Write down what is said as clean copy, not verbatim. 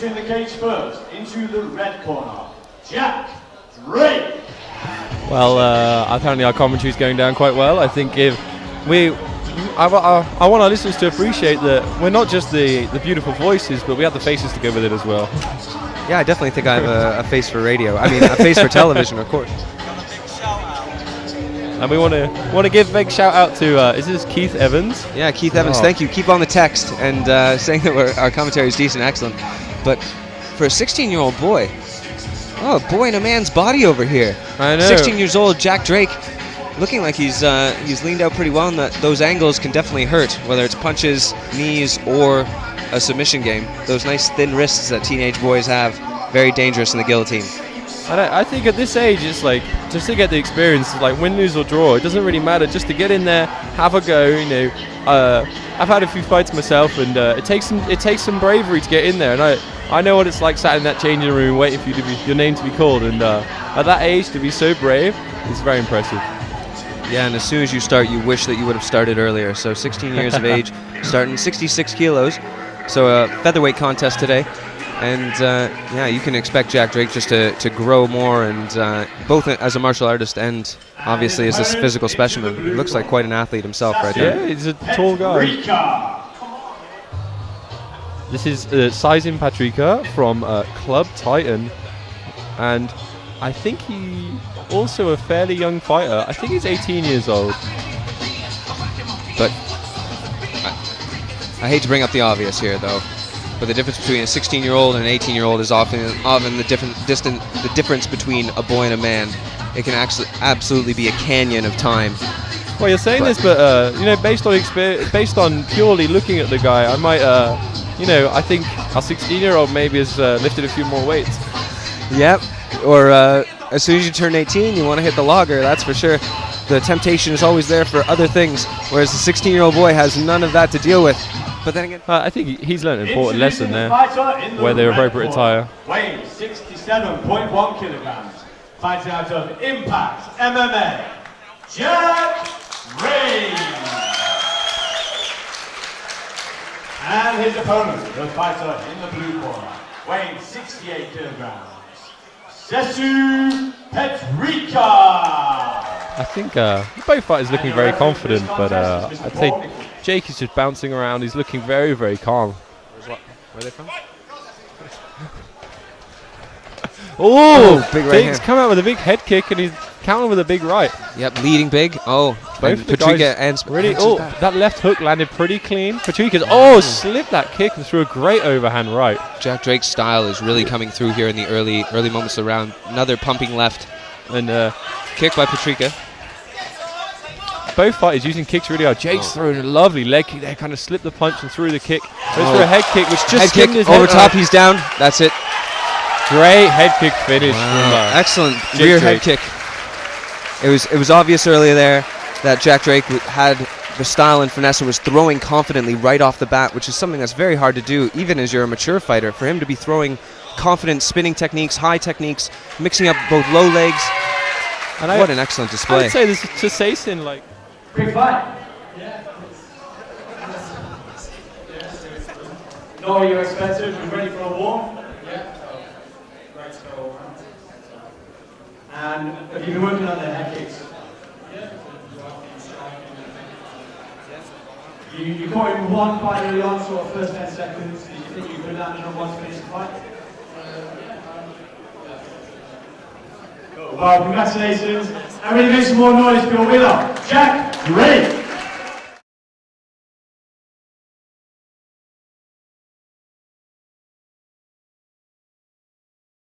Entering the cage first, into the red corner, Jack Drake. Well, apparently our commentary is going down quite well. I think if I want our listeners to appreciate that we're not just the beautiful voices, but we have the faces to go with it as well. Yeah, I definitely think I have a face for radio. I mean, a face for television, of course. And we want to give a big shout out to is this Keith Evans? Yeah, Keith Evans. Thank you. Keep on the text and saying that our commentary is decent, excellent. But for a 16-year-old boy, a boy in a man's body over here. I know. 16 years old, Jack Drake, looking like he's leaned out pretty well, and that those angles can definitely hurt, whether it's punches, knees, or a submission game. Those nice thin wrists that teenage boys have, very dangerous in the guillotine. And I think at this age, it's like, just to get the experience, like win, lose or draw, it doesn't really matter. Just to get in there, have a go. You know, I've had a few fights myself, and it takes some bravery to get in there. And I know what it's like sat in that changing room waiting for your name to be called. And at that age, to be so brave, it's very impressive. Yeah, and as soon as you start, you wish that you would have started earlier. So 16 years of age, starting 66 kilos. So a featherweight contest today. And yeah, you can expect Jack Drake just to grow more, and both as a martial artist and obviously as this physical specimen. He looks like quite an athlete himself right there. Yeah, he's a tall guy. This is Sasu Pietrica from Club Titan, and I think he also a fairly young fighter. I think he's 18 years old. But I hate to bring up the obvious here, though. But the difference between a 16-year-old and an 18-year-old is often the difference between a boy and a man. It can actually absolutely be a canyon of time. Well, you're saying this, but you know, based on experience, based on purely looking at the guy, I might, you know, I think our 16-year-old maybe has lifted a few more weights. Yep. Or as soon as you turn 18, you want to hit the logger. That's for sure. The temptation is always there for other things, whereas the 16-year-old boy has none of that to deal with. But then again, I think he's learned an important lesson there. Wear the appropriate attire. Weighing 67.1 kilograms. Fighting out of Impact MMA, Jack Drake. And his opponent, the fighter in the blue corner, weighing 68 kilograms, Sasu Pietrica. I think both fighters looking very confident, but I'd say Jake is just bouncing around. He's looking very, very calm. where are they from? Oh, big right Jake's hand. come out with a big head kick, and he's counting with a big right. Yep, leading big. Oh, Both the Pietrica guys and really. Oh, that left hook landed pretty clean. Pietrica's slipped that kick and threw a great overhand right. Jack Drake's style is really coming through here in the early moments of the round. Another pumping left And kick by Pietrica. both fighters using kicks really hard. Jake's throwing a lovely leg kick there, kind of slipped the punch and threw the kick. Goes for a head kick, which just Head skimmed kick his over head. top. He's down. That's it. Great head kick finish Wow. from Excellent Jake rear Drake. head kick. It was obvious earlier there that Jack Drake had the style and finesse and was throwing confidently right off the bat, which is something that's very hard to do, even as you're a mature fighter. For him to be throwing confident spinning techniques, high techniques, mixing up both low legs. And What an excellent I display. would say this to Sasun, like, Quick fight. No, you're expensive. You ready for a war? And have you been working on the head kicks? You caught him one quite early on, sort of first 10 seconds. Did you think you could land on one to finish the fight? Well, congratulations. Everybody make some more noise for your winner, Jack Drake.